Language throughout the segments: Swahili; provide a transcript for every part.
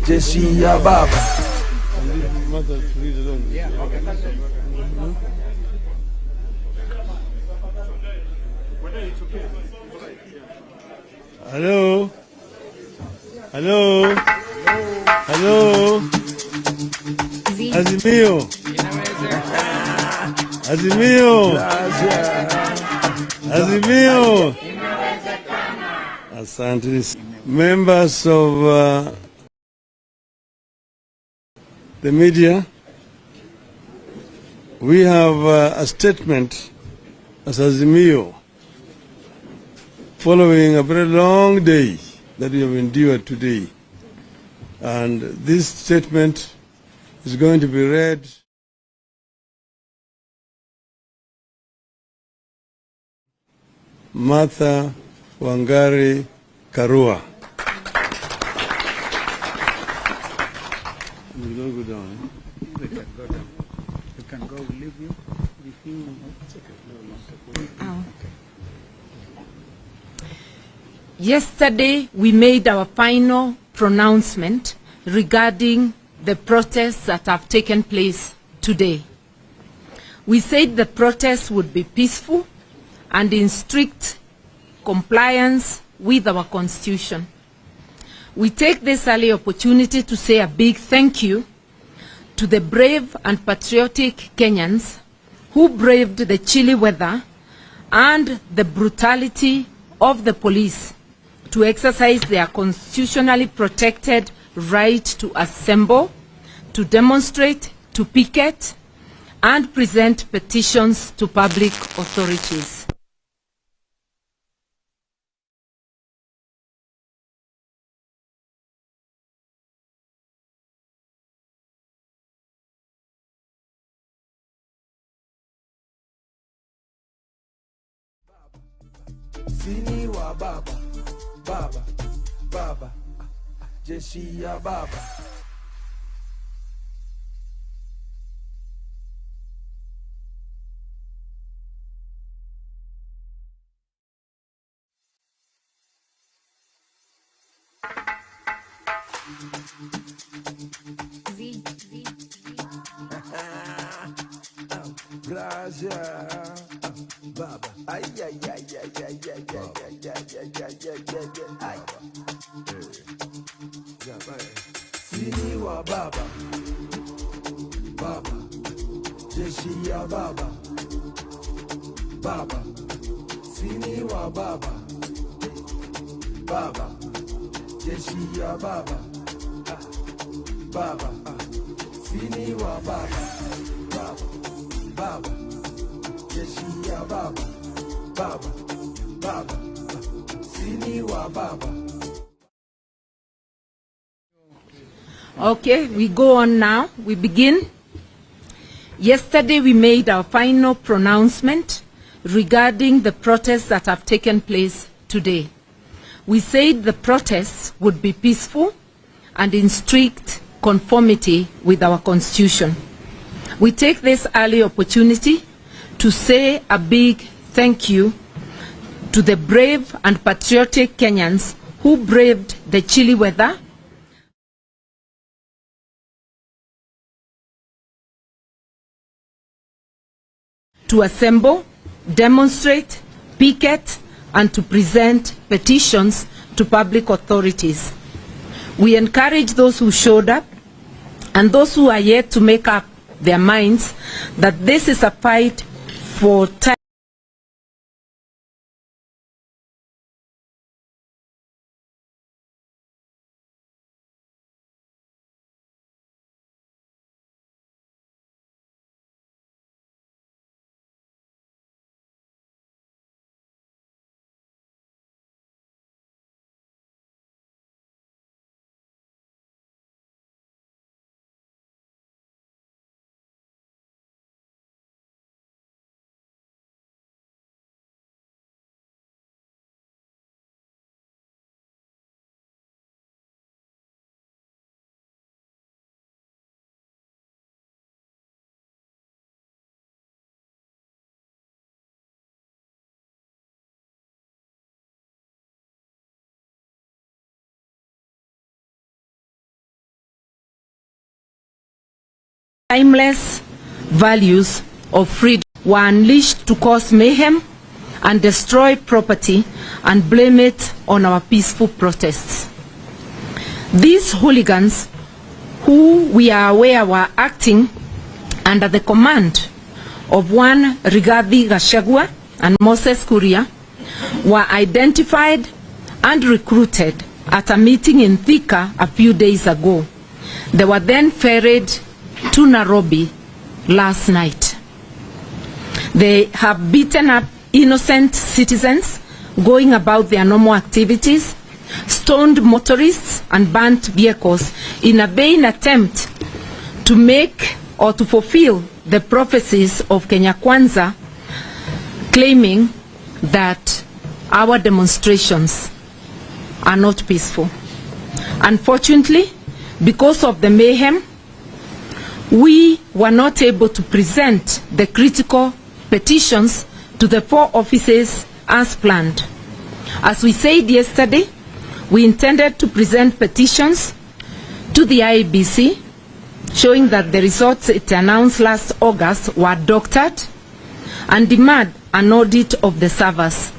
jeshi ya baba. Hello. Hello. Hello. Azimio. Azimio. Azimio. Asante. Members of the media, we have a statement as Azimio following a very long day that we have endured today. And this statement is going to be read. Martha Wangari Karua. You don't go down, eh? They can go down. You can go, leave you. Yesterday, we made our final pronouncement regarding the protests that have taken place today. We said the protests would be peaceful and in strict compliance with our Constitution. We take this early opportunity to say a big thank you to the brave and patriotic Kenyans who braved the chilly weather and the brutality of the police to exercise their constitutionally protected right to assemble, to demonstrate, to picket, and present petitions to public authorities. Sini wa baba, baba, baba, jeshi ya baba. Gracias, baba. Ay, ay, ay, ay, ay, ay, ay, ay. Sini wa baba, baba, jeshi ya baba, baba. Sini wa baba, baba, jeshi ya baba, baba. Sini wa baba, baba, baba, jeshi ya baba, baba, baba. Sini wa baba. Okay, we go on now. We begin. Yesterday we made our final pronouncement regarding the protests that have taken place today. We said the protests would be peaceful and in strict conformity with our Constitution. We take this early opportunity to say a big thank you to the brave and patriotic Kenyans who braved the chilly weather to assemble, demonstrate, picket, and to present petitions to public authorities. We encourage those who showed up and those who are yet to make up their minds that this is a fight for time. timeless values of freedom were unleashed to cause mayhem and destroy property and blame it on our peaceful protests. These hooligans, who we are aware were acting under the command of one Rigathi Gachagua and Moses Kuria, were identified and recruited at a meeting in Thika a few days ago. They were then ferried to Nairobi last night. They have beaten up innocent citizens going about their normal activities, stoned motorists and burnt vehicles in a vain attempt to make or to fulfill the prophecies of Kenya Kwanza, claiming that our demonstrations are not peaceful. Unfortunately, because of the mayhem, we were not able to present the critical petitions to the 4 offices as planned. As we said yesterday, we intended to present petitions to the IEBC showing that the results it announced last August were doctored and demand an audit of the servers.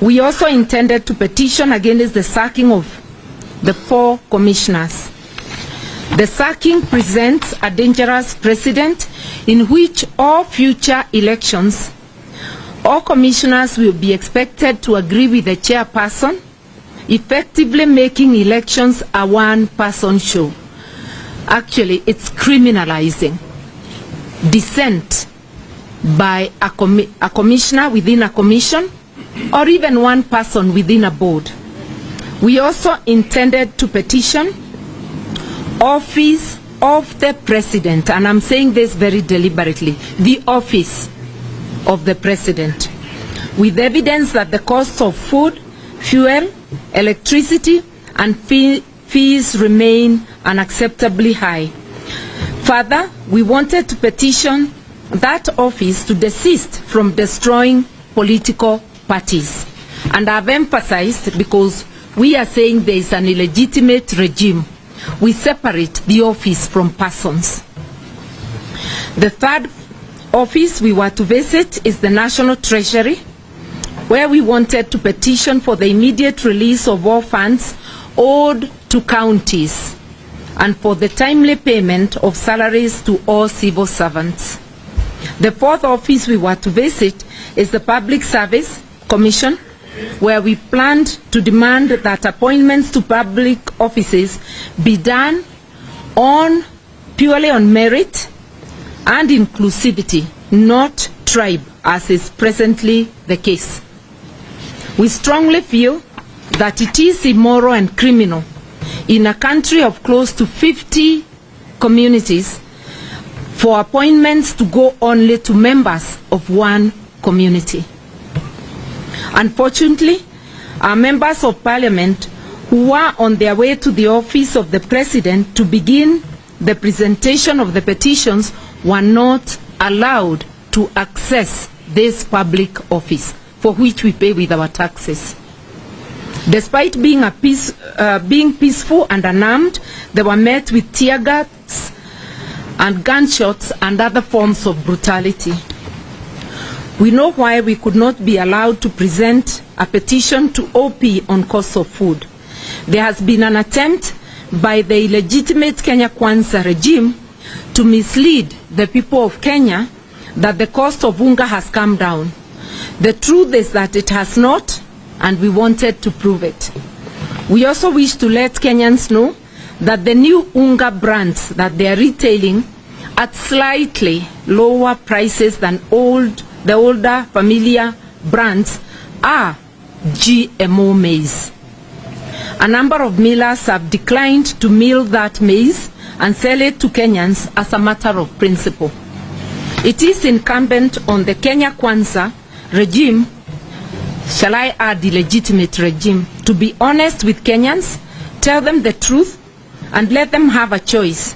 We also intended to petition against the sacking of the 4 commissioners. The sacking presents a dangerous precedent in which all future elections, all commissioners will be expected to agree with the chairperson, effectively making elections a one-person show. Actually, it's criminalizing dissent by a commissioner within a commission or even one person within a board. We also intended to petition office of the president, and I'm saying this very deliberately, the office of the president, with evidence that the cost of food, fuel, electricity, and fees remain unacceptably high. Further, we wanted to petition that office to desist from destroying political parties. And I've emphasized, because we are saying there is an illegitimate regime, we separate the office from persons. The 3rd office we were to visit is the National Treasury, where we wanted to petition for the immediate release of all funds owed to counties and for the timely payment of salaries to all civil servants. The 4th office we were to visit is the Public Service Commission, where we planned to demand that appointments to public offices be done purely on merit and inclusivity, not tribe, as is presently the case. We strongly feel that it is immoral and criminal in a country of close to 50 communities for appointments to go only to members of one community. Unfortunately, our members of parliament who were on their way to the office of the president to begin the presentation of the petitions were not allowed to access this public office, for which we pay with our taxes. Despite being peaceful and unarmed, they were met with tear gas and gunshots and other forms of brutality. We know why we could not be allowed to present a petition to OP on cost of food. There has been an attempt by the illegitimate Kenya Kwanza regime to mislead the people of Kenya that the cost of unga has come down. The truth is that it has not, and we wanted to prove it. We also wish to let Kenyans know that the new unga brands that they are retailing at slightly lower prices than the older familiar brands are GMO maize. A number of millers have declined to mill that maize and sell it to Kenyans as a matter of principle. It is incumbent on the Kenya Kwanza regime, shall I add illegitimate regime, to be honest with Kenyans, tell them the truth, and let them have a choice.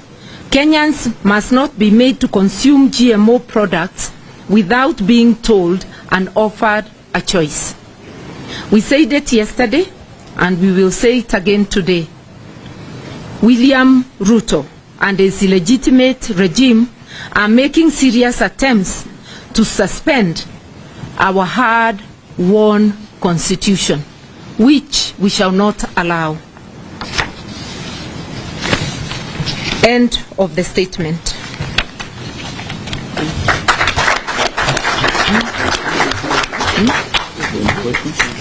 Kenyans must not be made to consume GMO products without being told and offered a choice. We said it yesterday, and we will say it again today. William Ruto and his illegitimate regime are making serious attempts to suspend our hard-won constitution, which we shall not allow. End of the statement.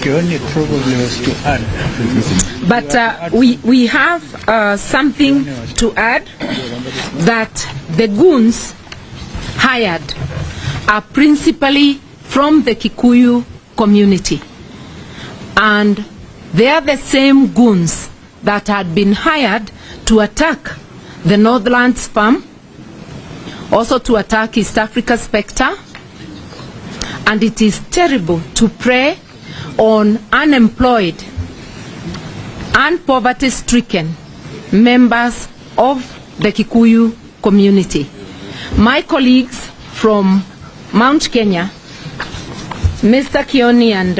Kioni probably was to add. But we have something to add, that the goons hired are principally from the Kikuyu community. And they are the same goons that had been hired to attack the Northlands farm, also to attack East Africa Spectre. And it is terrible to prey on unemployed and poverty-stricken members of the Kikuyu community. My colleagues from Mount Kenya, Mr. Kioni and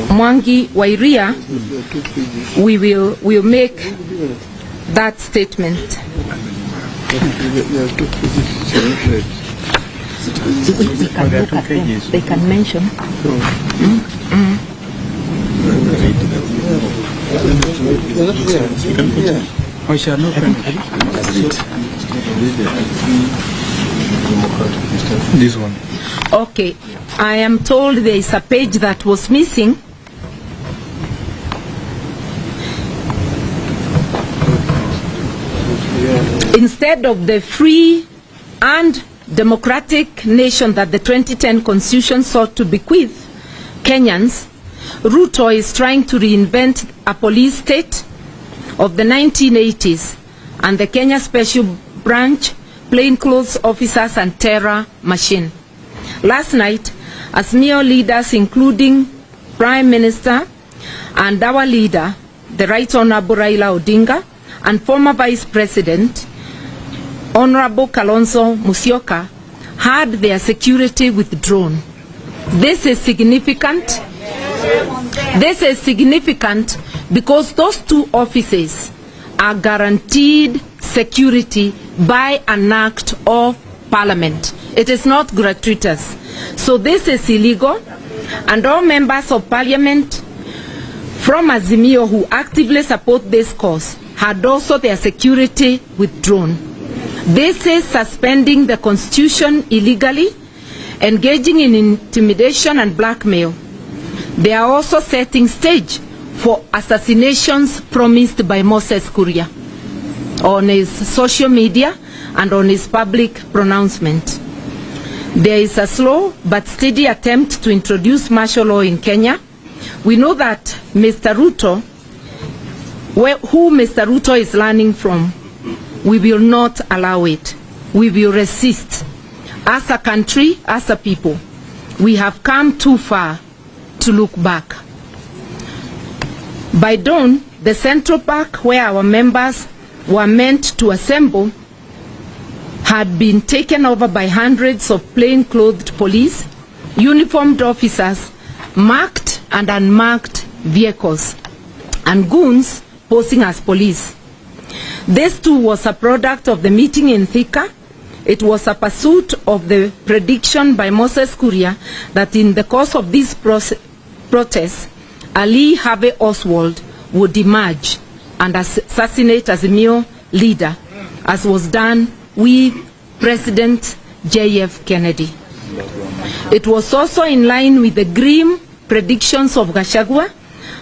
Mwangi Wairia, we will make that statement. We can look at them. They can mention. We shall not this one. Okay, I am told there is a page that was missing. Instead of the free and democratic nation that the 2010 Constitution sought to bequeath Kenyans, Ruto is trying to reinvent a police state of the 1980s and the Kenya Special Branch, plainclothes officers and terror machine. Last night, Azimio leaders, including Prime Minister and our leader, the Right Honorable Raila Odinga, and former Vice President, Honorable Kalonzo Musyoka, had their security withdrawn. This is significant. This is significant because those two offices are guaranteed security by an act of Parliament. It is not gratuitous. So this is illegal, and all members of Parliament from Azimio who actively support this cause had also their security withdrawn. This is suspending the Constitution illegally, engaging in intimidation and blackmail. They are also setting stage for assassinations promised by Moses Kuria on his social media and on his public pronouncement. There is a slow but steady attempt to introduce martial law in Kenya. We know that Mr. Ruto, who Mr. Ruto is learning from, we will not allow it. We will resist. As a country, as a people, we have come too far to look back. By dawn, the Central Park, where our members were meant to assemble, had been taken over by hundreds of plain-clothed police, uniformed officers, marked and unmarked vehicles, and goons posing as police. This too was a product of the meeting in Thika. It was a pursuit of the prediction by Moses Kuria that in the course of these protests, Ali Harvey Oswald would emerge and assassinate Azimio leader, as was done with President J.F. Kennedy. It was also in line with the grim predictions of Gachagua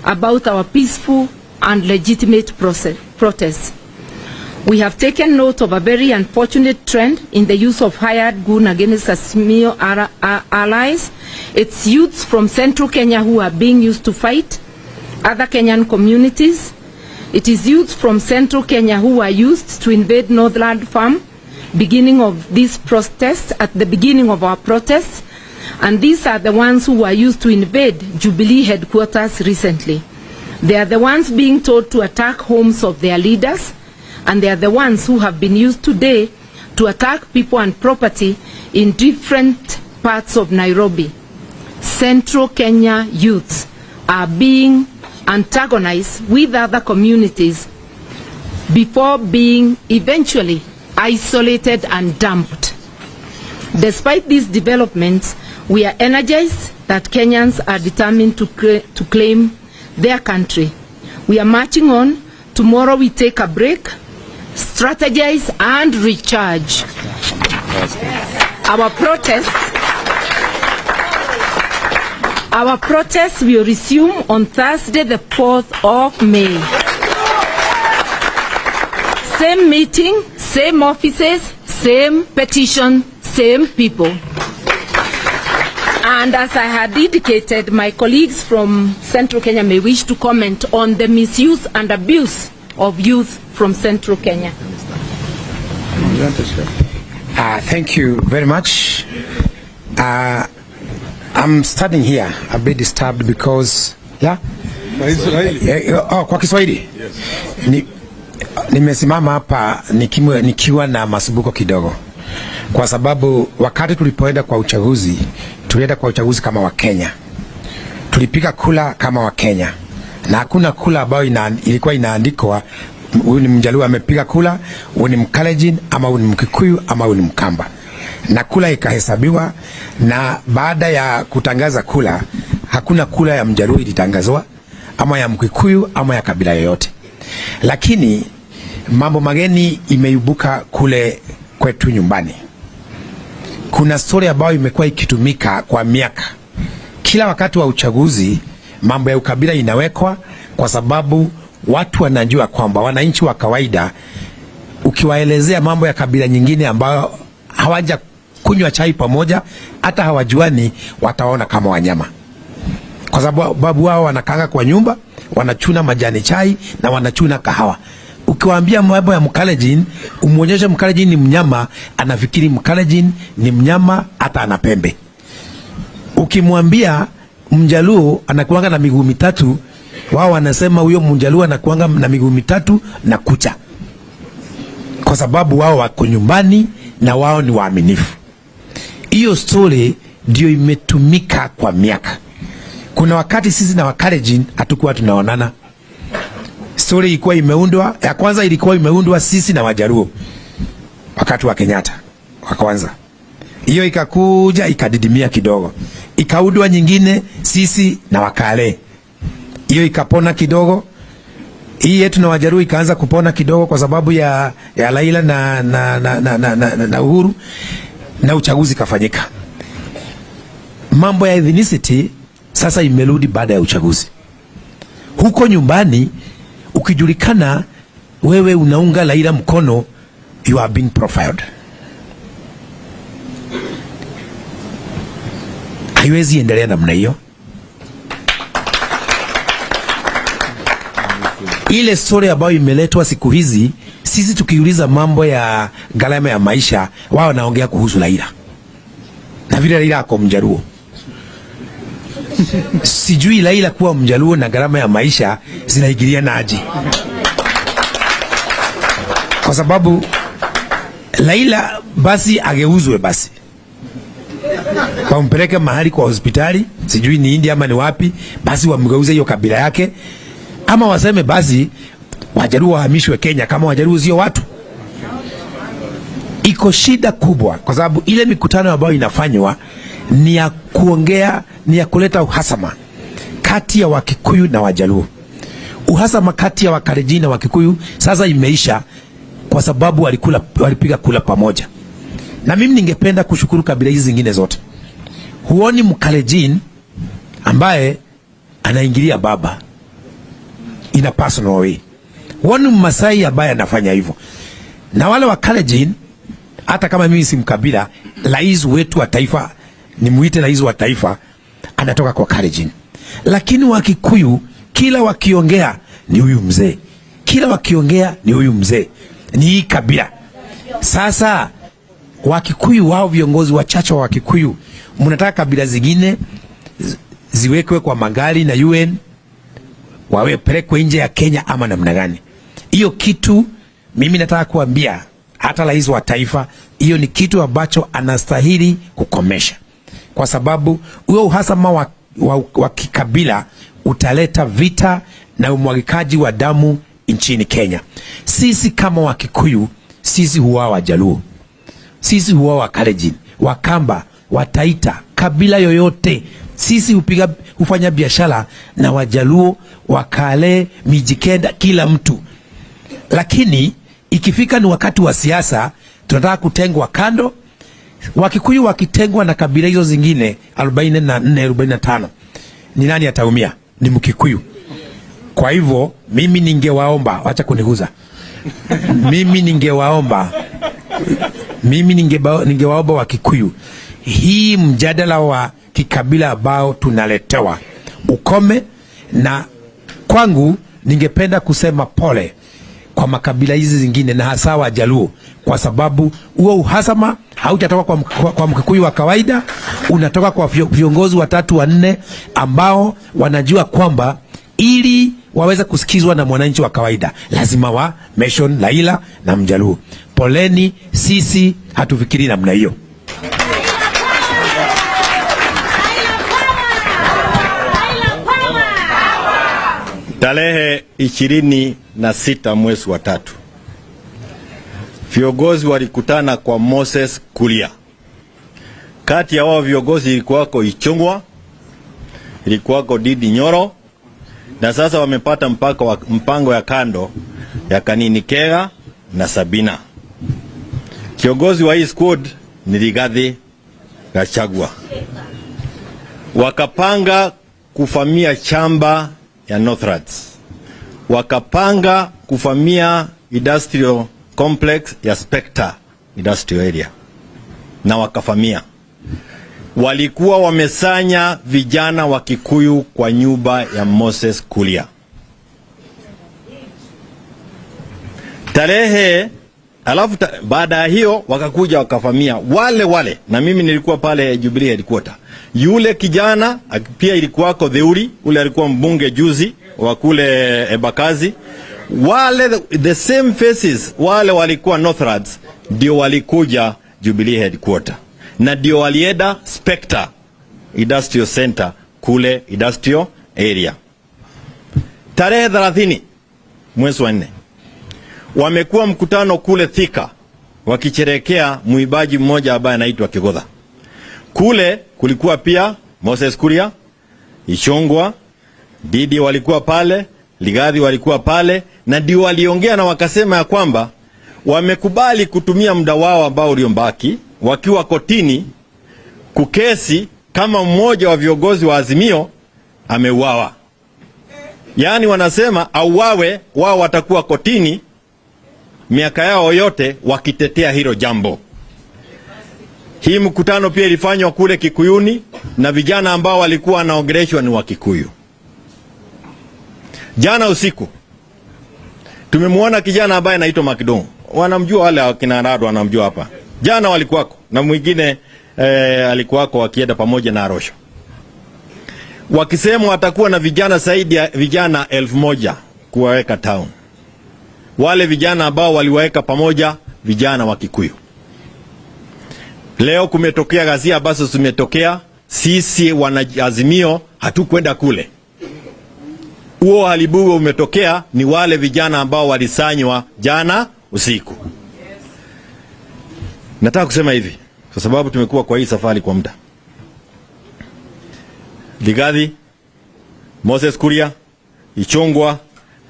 about our peaceful and legitimate protests. We have taken note of a very unfortunate trend in the use of hired goon against Azimio allies. It's youths from central Kenya who are being used to fight other Kenyan communities. It is youths from central Kenya who are used to invade Northland Farm, beginning of these protests, at the beginning of our protests, and these are the ones who are used to invade Jubilee headquarters recently. They are the ones being told to attack homes of their leaders, and they are the ones who have been used today to attack people and property in different parts of Nairobi. Central Kenya youths are being antagonized with other communities before being eventually isolated and dumped. Despite these developments, we are energized that Kenyans are determined to claim their country. We are marching on. Tomorrow we take a break, strategize and recharge. Our protests will resume on Thursday, the 4th of May. Same meeting, same offices, same petition, same people. And as I had indicated, my colleagues from Central Kenya may wish to comment on the misuse and abuse of youth from Central Kenya. Thank you very much. I'm standing here a bit disturbed because kwa Kiswahili nimesimama hapa nikiwa na masubuko kidogo, kwa sababu wakati tulipoenda kwa uchaguzi, tulienda kwa uchaguzi kama wa Kenya, tulipiga kula kama wa Kenya, na hakuna kula ambayo ilikuwa inaandikwa huyu ni Mjaluo amepiga kula, huyu ni Mkalenjin, ama huyu ni Mkikuyu, ama huyu ni Mkamba, na kula ikahesabiwa. Na baada ya kutangaza kula, hakuna kula ya Mjaluo ilitangazwa, ama ya Mkikuyu, ama ya kabila yoyote. Lakini mambo mageni imeibuka kule kwetu nyumbani. Kuna story ambayo imekuwa ikitumika kwa miaka. Kila wakati wa uchaguzi mambo ya ukabila inawekwa, kwa sababu watu wanajua kwamba wananchi wa kawaida ukiwaelezea mambo ya kabila nyingine ambayo hawaja kunywa chai pamoja, hata hawajuani, wataona kama wanyama, kwa sababu wao wanakanga kwa nyumba, wanachuna majani chai na wanachuna kahawa. Ukiwaambia mambo ya Mkalenjin, umuonyeshe Mkalenjin ni mnyama, anafikiri Mkalenjin ni mnyama, hata ana pembe. Ukimwambia Mjaluo anakuanga na miguu mitatu, wao wanasema huyo Mjaluo anakuanga na miguu mitatu na kucha, kwa sababu wao wako nyumbani na wao ni waaminifu. Hiyo story ndio imetumika kwa miaka. Kuna wakati sisi na Wakalenjin hatukuwa tunaonana. Story ilikuwa imeundwa, ya kwanza ilikuwa imeundwa sisi na Wajaluo wakati wa Kenyatta wa kwanza. Hiyo ikakuja ikadidimia kidogo, ikaundwa nyingine sisi na Wakale. Hiyo ikapona kidogo. Hii yetu na Wajaluo ikaanza kupona kidogo kwa sababu ya Raila na Uhuru, na uchaguzi kafanyika. Mambo ya ethnicity sasa imerudi baada ya uchaguzi. Huko nyumbani ukijulikana wewe unaunga Raila mkono, you are being profiled. Haiwezi endelea namna hiyo. Ile story ambayo imeletwa siku hizi, sisi tukiuliza mambo ya gharama ya maisha, wao wanaongea kuhusu Raila, na vile Raila ako Mjaluo. Sijui Raila kuwa Mjaluo na gharama ya maisha zinaingiliana aje, kwa sababu Raila basi ageuzwe, basi wampeleke mahali kwa hospitali, sijui ni India ama ni wapi, basi wamgeuze hiyo kabila yake, ama waseme basi Wajaluo wahamishwe Kenya kama Wajaluo sio watu. Iko shida kubwa, kwa sababu ile mikutano ambayo inafanywa ni ya kuongea, ni ya kuleta uhasama kati ya Wakikuyu na Wajaluo. Uhasama kati ya Wakalenjin na Wakikuyu sasa imeisha, kwa sababu walipiga kula pamoja. Na mimi ningependa kushukuru kabila hizi zingine zote. Huoni Mkalenjin ambaye anaingilia baba in a personal way. Huoni Mmasai ambaye anafanya hivyo. Na wale Wakalenjin, hata kama mimi si mkabila, rais wetu wa taifa, ni muite rais wa taifa, anatoka kwa Kalenjin. Lakini Wakikuyu kila wakiongea ni huyu mzee, kila wakiongea ni huyu mzee, ni hii kabila. Sasa Wakikuyu wao, viongozi wachache wa Wakikuyu, mnataka kabila zingine ziwekwe kwa magari na UN wawe pelekwe nje ya Kenya ama namna gani? Hiyo kitu mimi nataka kuambia hata rais wa taifa, hiyo ni kitu ambacho anastahili kukomesha, kwa sababu huo uhasama wa kikabila utaleta vita na umwagikaji wa damu nchini Kenya. Sisi kama Wakikuyu sisi huwa Wajaluo, sisi huwa Wakalenjin, Wakamba, Wataita, kabila yoyote, sisi hufanya biashara na Wajaluo, Wakale, Mijikenda, kila mtu. Lakini ikifika ni wakati wa siasa, tunataka kutengwa kando. Wakikuyu wakitengwa na kabila hizo zingine 44, 45, ni nani ataumia? Ni Mkikuyu. Kwa hivyo mimi ningewaomba, wacha kuniguza. Mimi ningewaomba Wakikuyu, hii mjadala wa kikabila ambao tunaletewa ukome, na kwangu ningependa kusema pole kwa makabila hizi zingine na hasa Wajaluo, kwa sababu huo uhasama hautatoka kwa Mkikuyu wa kawaida, unatoka kwa viongozi 3 4 ambao wanajua kwamba ili waweze kusikizwa na mwananchi wa kawaida lazima wa mention Raila na Mjaluo. Poleni, sisi hatufikiri namna hiyo. Tarehe 26 mwezi wa 3, viongozi walikutana kwa Moses Kuria. Kati ya wao viongozi ilikuwako Ichung'wa, ilikuwako Didi Nyoro, na sasa wamepata mpango ya kando ya Kanini Kega na Sabina. Kiongozi wa hii squad ni Rigathi Gachagua. Wakapanga kufamia chamba ya Northlands, wakapanga kufamia industrial complex ya Spectre industrial area, na wakafamia. Walikuwa wamesanya vijana wa Kikuyu kwa nyumba ya Moses Kuria. Alafu baada ya hiyo wakakuja wakafamia wale, na mimi nilikuwa pale Jubilee headquarter. Yule kijana pia ilikuwako Theuri, ule alikuwa mbunge juzi wa kule Ebakazi. Wale the same faces, wale walikuwa Northlands, ndio walikuja Jubilee headquarter, na ndio walienda Spectre Industrial Center kule industrial area. Tarehe 30 mwezi wa 4 wamekuwa mkutano kule Thika wakicherekea muibaji mmoja ambaye anaitwa Kigodha. Kule kulikuwa pia Moses Kuria, Ichung'wa, Didi walikuwa pale, Rigathi walikuwa pale, na ndio waliongea na wakasema ya kwamba wamekubali kutumia muda wao ambao uliombaki wakiwa kotini kukesi kama mmoja wa viongozi wa Azimio ameuawa. Yaani wanasema auawe, wao watakuwa kotini miaka yao yote wakitetea hilo jambo. Hii mkutano pia ilifanywa kule Kikuyuni na vijana ambao walikuwa wanaongeleshwa ni wa Kikuyu. Jana usiku tumemwona kijana ambaye anaitwa Makidong. Wanamjua wale akina Rado, wanamjua hapa. Jana walikuwako na mwingine alikuwako wakienda pamoja na Arosho. Wakisema watakuwa na vijana zaidi ya vijana 1000 kuwaweka town. Wale vijana ambao waliwaweka pamoja vijana wa Kikuyu. Leo kumetokea ghasia ambazo zimetokea, sisi wana Azimio hatukwenda kule. Huo halibu umetokea ni wale vijana ambao walisanywa jana usiku. Nataka kusema hivi kwa sababu tumekuwa kwa hii safari kwa muda. Rigathi, Moses Kuria, Ichung'wa,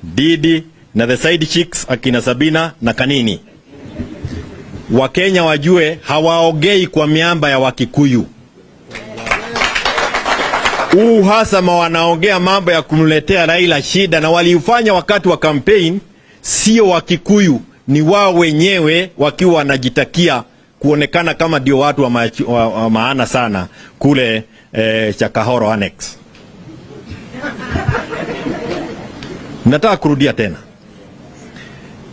Didi na the side chicks akina Sabina na Kanini. Wakenya wajue hawaongei kwa miamba ya Wakikuyu. Uhasama wanaongea mambo ya kumletea Raila shida, na waliufanya wakati wa campaign. Sio Wakikuyu, ni wao wenyewe wakiwa wanajitakia kuonekana kama ndio watu wa maana sana kule Chakahoro Annex. Nataka kurudia tena.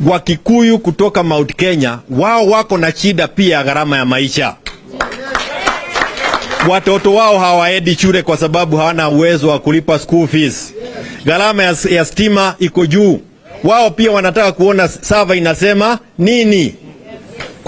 Wakikuyu kutoka Mount Kenya wao wako na shida pia ya gharama ya maisha. Watoto wao hawaendi shule kwa sababu hawana uwezo wa kulipa school fees. Gharama ya stima iko juu. Wao pia wanataka kuona sava inasema nini.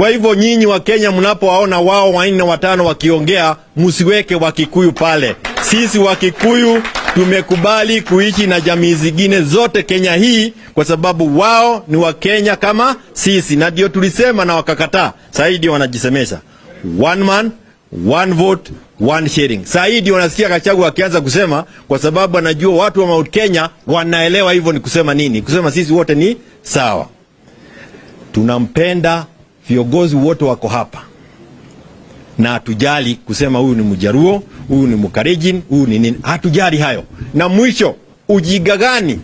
Kwa hivyo nyinyi wa Kenya mnapowaona wao 4 5 wakiongea, msiweke Wakikuyu pale. Sisi Wakikuyu tumekubali kuishi na jamii zingine zote Kenya hii kwa sababu wao ni wa Kenya kama sisi, na ndio tulisema na wakakataa. Sasa ndio wanajisemesha one man one vote one sharing. Sasa ndio wanasikia Gachagua akianza kusema, kwa sababu anajua watu wa Mount Kenya wanaelewa hivyo ni kusema nini, kusema sisi wote ni sawa. Tunampenda, viongozi wote wako hapa, na hatujali kusema huyu ni Mjaruo, huyu ni Mkalenjin, huyu ni nini, hatujali hayo. Na mwisho, ujinga gani?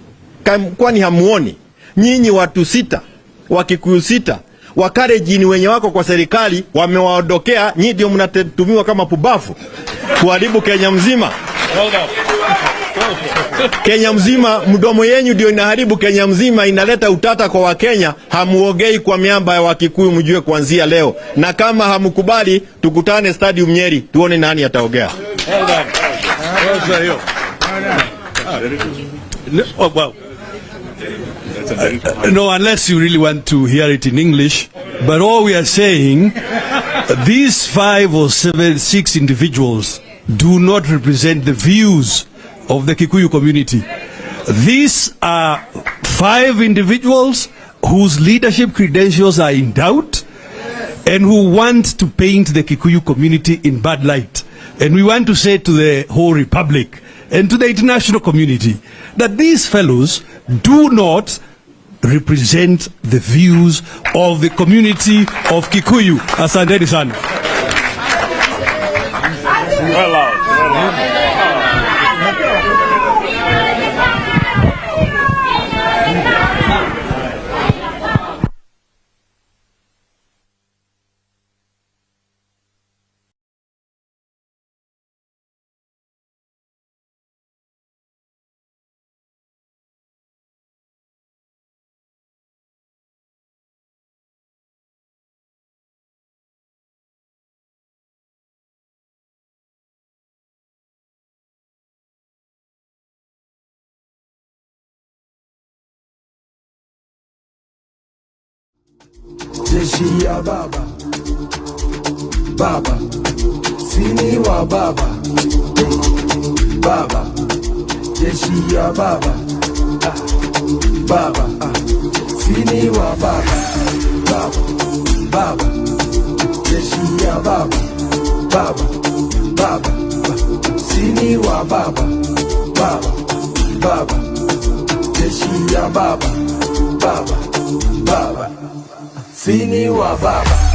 Kwani hamuoni nyinyi watu 6 Wakikuyu 6 Wakalenjin wenye wako kwa serikali wamewaondokea, nyinyi ndio mnatumiwa kama pubafu kuharibu Kenya mzima. Kenya mzima, mdomo yenu ndio inaharibu Kenya mzima, inaleta utata kwa Wakenya. Hamuongei kwa miamba ya Wakikuyu, mjue kuanzia leo, na kama hamkubali tukutane Stadium Nyeri tuone nani ataongea. Oh, wow. No, unless you really want to hear it in English. But all we are saying, these 5 or 7, 6 individuals do not represent the views of the Kikuyu community. These are 5 individuals whose leadership credentials are in doubt and who want to paint the Kikuyu community in bad light. And we want to say to the whole republic and to the international community that these fellows do not represent the views of the community of Kikuyu. Asanteni sana. Jeshi ya baba, baba, sini wa baba, baba, jeshi ya baba, baba, sini wa baba, baba, baba, jeshi ya baba, baba, baba, sini wa baba, baba, baba, jeshi ya baba, baba, baba, sini wa baba.